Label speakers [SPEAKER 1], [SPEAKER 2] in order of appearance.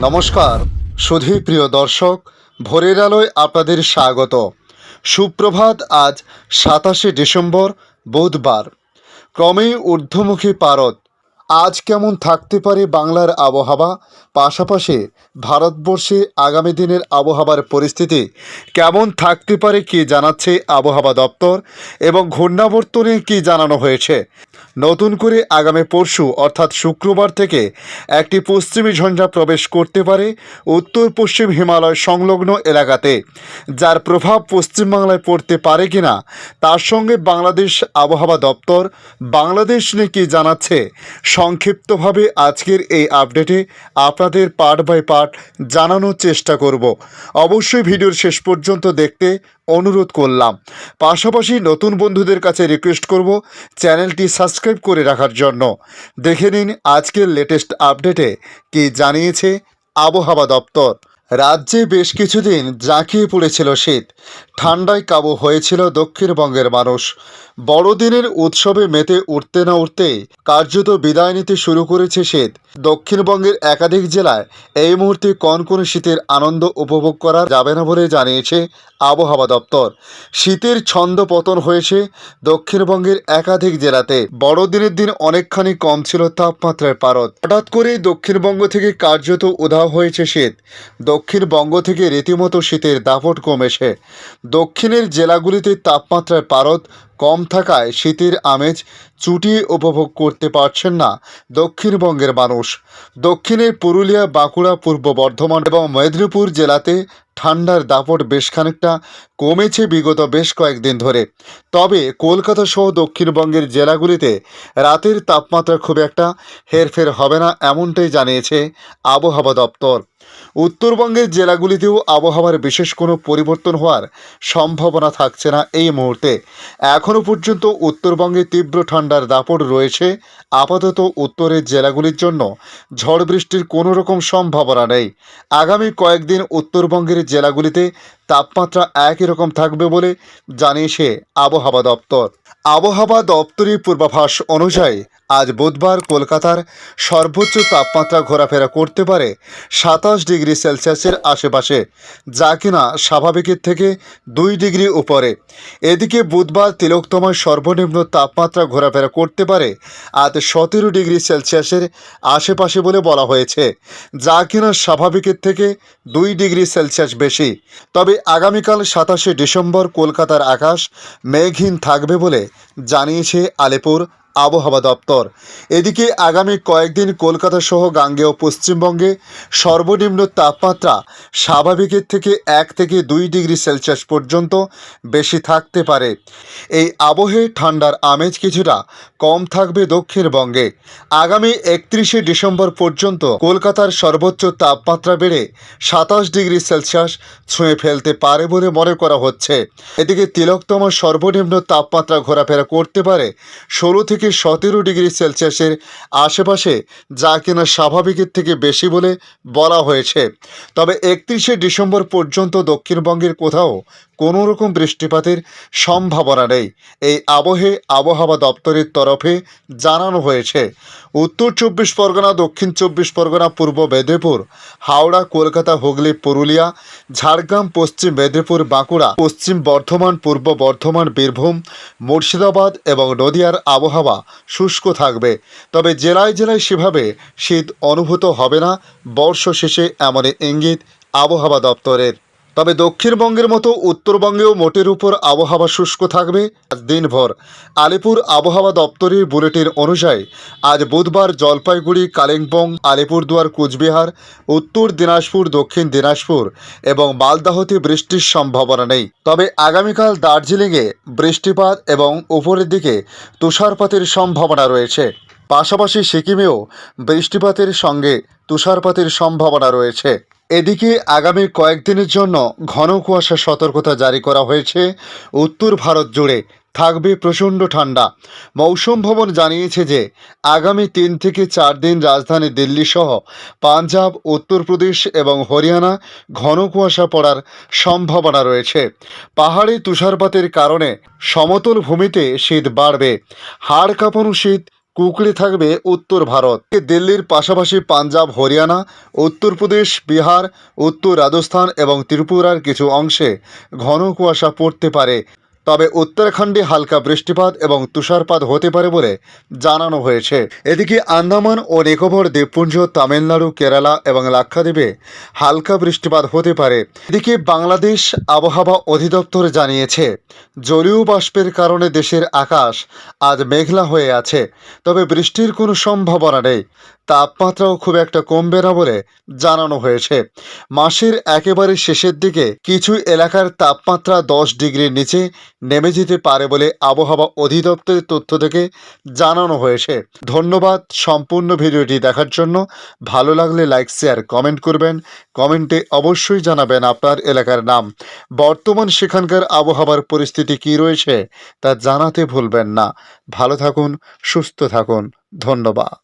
[SPEAKER 1] নমস্কার সুধী প্রিয় দর্শক, ভোরের আলোয় আপনাদের স্বাগত। সুপ্রভাত। আজ 27শে ডিসেম্বর, বুধবার। ক্রমেই ঊর্ধ্বমুখী পারদ। আজ কেমন থাকতে পারে বাংলার আবহাওয়া, পাশাপাশি ভারতবর্ষে আগামী দিনের আবহাওয়ার পরিস্থিতি কেমন থাকতে পারে কি জানাচ্ছে আবহাওয়া দপ্তর, এবং ঘূর্ণাবর্তনে কি জানানো হয়েছে। নতুন করে আগামী পরশু অর্থাৎ শুক্রবার থেকে একটি পশ্চিমী ঝঞ্ঝা প্রবেশ করতে পারে উত্তর পশ্চিম হিমালয় সংলগ্ন এলাকাতে, যার প্রভাব পশ্চিমবাংলায় পড়তে পারে কিনা তার সঙ্গে বাংলাদেশ আবহাওয়া দপ্তর বাংলাদেশ নিয়ে কী জানাচ্ছে সংক্ষিপ্তভাবে আজকের এই আপডেটে আপনাদের পার্ট বাই পার্ট জানানোর চেষ্টা করব। অবশ্যই ভিডিওর শেষ পর্যন্ত দেখতে অনুরোধ করলাম। পাশাপাশি নতুন বন্ধুদের কাছে রিকোয়েস্ট করব চ্যানেলটি সাবস্ক্রাইব করে রাখার জন্য। দেখে নিন আজকের লেটেস্ট আপডেটে কি জানিয়েছে আবহাওয়া দপ্তর। রাজ্যে বেশ কিছুদিন জাঁকিয়ে পড়েছিল শীত, ঠান্ডায় কাবু হয়েছিল দক্ষিণবঙ্গের মানুষ। বড়দিনের উৎসবে মেতে উঠতে না উঠতেই কার্যত বিদায় নিতে শুরু করেছে শীত। দক্ষিণবঙ্গের একাধিক জেলায় এই মুহূর্তে কনকনে শীতের আনন্দ উপভোগ করা যাবে না বলে জানিয়েছে আবহাওয়া দপ্তর। শীতের ছন্দ পতন হয়েছে দক্ষিণবঙ্গের একাধিক জেলাতে। বড়দিনের দিন অনেকখানি কম ছিল তাপমাত্রার পারদ। হঠাৎ করেই দক্ষিণবঙ্গ থেকে কার্যত উধাও হয়েছে শীত। দক্ষিণবঙ্গ থেকে রীতিমতো শীতের দাপট কমেছে। দক্ষিণের জেলাগুলিতে তাপমাত্রার পারদ কম থাকায় শীতের আমেজ চুটিয়ে উপভোগ করতে পারছেন না দক্ষিণবঙ্গের মানুষ। দক্ষিণের পুরুলিয়া, বাঁকুড়া, পূর্ব বর্ধমান এবং মেদিনীপুর জেলাতে ঠান্ডার দাপট বেশ খানিকটা কমেছে বিগত বেশ কয়েকদিন ধরে। তবে কলকাতা সহ দক্ষিণবঙ্গের জেলাগুলিতে রাতের তাপমাত্রা খুব একটা হেরফের হবে না, এমনটাই জানিয়েছে আবহাওয়া দপ্তর। উত্তরবঙ্গের জেলাগুলিতেও আবহাওয়ার বিশেষ কোনো পরিবর্তন হওয়ার সম্ভাবনা থাকছে না এই মুহূর্তে। এখনও পর্যন্ত উত্তরবঙ্গে তীব্র ঠান্ডার দাপট রয়েছে। আপাতত উত্তরের জেলাগুলির জন্য ঝড় বৃষ্টির কোনো রকম সম্ভাবনা নেই। আগামী কয়েকদিন উত্তরবঙ্গের জেলাগুলিতে তাপমাত্রা একই রকম থাকবে বলে জানিয়েছে আবহাওয়া দপ্তর। আবহাওয়া দপ্তরের পূর্বাভাস অনুযায়ী আজ বুধবার কলকাতার সর্বোচ্চ তাপমাত্রা ঘোরাফেরা করতে পারে 27 ডিগ্রি সেলসিয়াসের আশেপাশে, যা কিনা স্বাভাবিকের থেকে 2 ডিগ্রি উপরে। এদিকে বুধবার তিলকতমায় সর্বনিম্ন তাপমাত্রা ঘোরাফেরা করতে পারে আজ 17 ডিগ্রি সেলসিয়াসের আশেপাশে বলে বলা হয়েছে, যা কিনা স্বাভাবিকের থেকে 2 ডিগ্রি সেলসিয়াস বেশি। তবে আগামীকাল 27শে ডিসেম্বর কলকাতার আকাশ মেঘহীন থাকবে বলে জানিয়েছে আলিপুর আবহাওয়া দপ্তর। এদিকে আগামী কয়েকদিন কলকাতা সহ গাঙ্গেয় পশ্চিমবঙ্গে সর্বনিম্ন তাপমাত্রা স্বাভাবিকের থেকে 1 থেকে 2 ডিগ্রি সেলসিয়াস পর্যন্ত বেশি থাকতে পারে। এই আবহে ঠান্ডার আমেজ কিছুটা কম থাকবে দক্ষিণবঙ্গে। আগামী 31শে ডিসেম্বর পর্যন্ত কলকাতার সর্বোচ্চ তাপমাত্রা বেড়ে 27 ডিগ্রি সেলসিয়াস ছুঁয়ে ফেলতে পারে বলে মনে করা হচ্ছে। এদিকে তিলকতমা সর্বনিম্ন তাপমাত্রা ঘোরাফেরা করতে পারে 16 থেকে 17 ডিগ্রি সেলসিয়াসের আশেপাশে, যা কিনা স্বাভাবিকের থেকে বেশি বলে বলা হয়েছে। তবে 31শে ডিসেম্বর পর্যন্ত দক্ষিণবঙ্গের কোথাও কোনো রকম বৃষ্টিপাতের সম্ভাবনা নেই, এই আবহে আবহাওয়া দপ্তরের তরফে জানানো হয়েছে। উত্তর 24 পরগনা, দক্ষিণ 24 পরগনা, পূর্ব মেদিনীপুর, হাওড়া, কলকাতা, হুগলি, পুরুলিয়া, ঝাড়গ্রাম, পশ্চিম মেদিনীপুর, বাঁকুড়া, পশ্চিম বর্ধমান, পূর্ব বর্ধমান, বীরভূম, মুর্শিদাবাদ এবং নদিয়ার আবহাওয়া শুষ্ক থাকবে। তবে জেলায় জেলায় সেভাবে শীত অনুভূত হবে না বর্ষ শেষে, এমনই ইঙ্গিত আবহাওয়া দপ্তরের। তবে দক্ষিণবঙ্গের মতো উত্তরবঙ্গেও মোটের উপর আবহাওয়া শুষ্ক থাকবে আজ দিনভর। আলিপুর আবহাওয়া দপ্তরের বুলেটিন অনুযায়ী আজ বুধবার জলপাইগুড়ি, কালিম্পং, আলিপুরদুয়ার, কোচবিহার, উত্তর দিনাজপুর, দক্ষিণ দিনাজপুর এবং মালদাহতে বৃষ্টির সম্ভাবনা নেই। তবে আগামীকাল দার্জিলিংয়ে বৃষ্টিপাত এবং উপরের দিকে তুষারপাতের সম্ভাবনা রয়েছে। পাশাপাশি সিকিমেও বৃষ্টিপাতের সঙ্গে তুষারপাতের সম্ভাবনা রয়েছে। এদিকে আগামী কয়েকদিনের জন্য ঘন কুয়াশা সতর্কতা জারি করা হয়েছে। উত্তর ভারত জুড়ে থাকবে প্রচণ্ড ঠান্ডা। মৌসুম ভবন জানিয়েছে যে আগামী 3 থেকে 4 দিন রাজধানী দিল্লি সহ পাঞ্জাব, উত্তরপ্রদেশ এবং হরিয়ানা ঘন কুয়াশা পড়ার সম্ভাবনা রয়েছে। পাহাড়ে তুষারপাতের কারণে সমতল ভূমিতে শীত বাড়বে। হাড় কাঁপানো শীত কুঁকড়ে থাকবে উত্তর ভারত। দিল্লির পাশাপাশি পাঞ্জাব, হরিয়ানা, উত্তরপ্রদেশ, বিহার, উত্তর রাজস্থান এবং ত্রিপুরার কিছু অংশে ঘন কুয়াশা পড়তে পারে। তবে উত্তরাখণ্ডে হালকা বৃষ্টিপাত এবং তুষারপাত হতে পারে বলে জানানো হয়েছে। এদিকে আন্দামান ও নিকোবর দ্বীপপুঞ্জ, তামিলনাড়ু, কেরালা এবং লাক্ষাদ্বীপে হালকা বৃষ্টিপাত হতে পারে। এদিকে বাংলাদেশ আবহাওয়া অধিদপ্তর জানিয়েছে, জলীয় বাষ্পের কারণে দেশের আকাশ আজ মেঘলা হয়ে আছে, তবে বৃষ্টির কোনো সম্ভাবনা নেই। তাপমাত্রাও খুব একটা কমবে না বলে জানানো হয়েছে। মাসের একেবারে শেষের দিকে কিছু এলাকার তাপমাত্রা 10 ডিগ্রির নিচে নেমে যেতে পারে বলে আবহাওয়া অধিদপ্তরের তথ্য থেকে জানানো হয়েছে। ধন্যবাদ সম্পূর্ণ ভিডিওটি দেখার জন্য। ভালো লাগলে লাইক, শেয়ার, কমেন্ট করবেন। কমেন্টে অবশ্যই জানাবেন আপনার এলাকার নাম। বর্তমান সেখানকার আবহাওয়ার পরিস্থিতি কী রয়েছে তা জানাতে ভুলবেন না। ভালো থাকুন, সুস্থ থাকুন। ধন্যবাদ।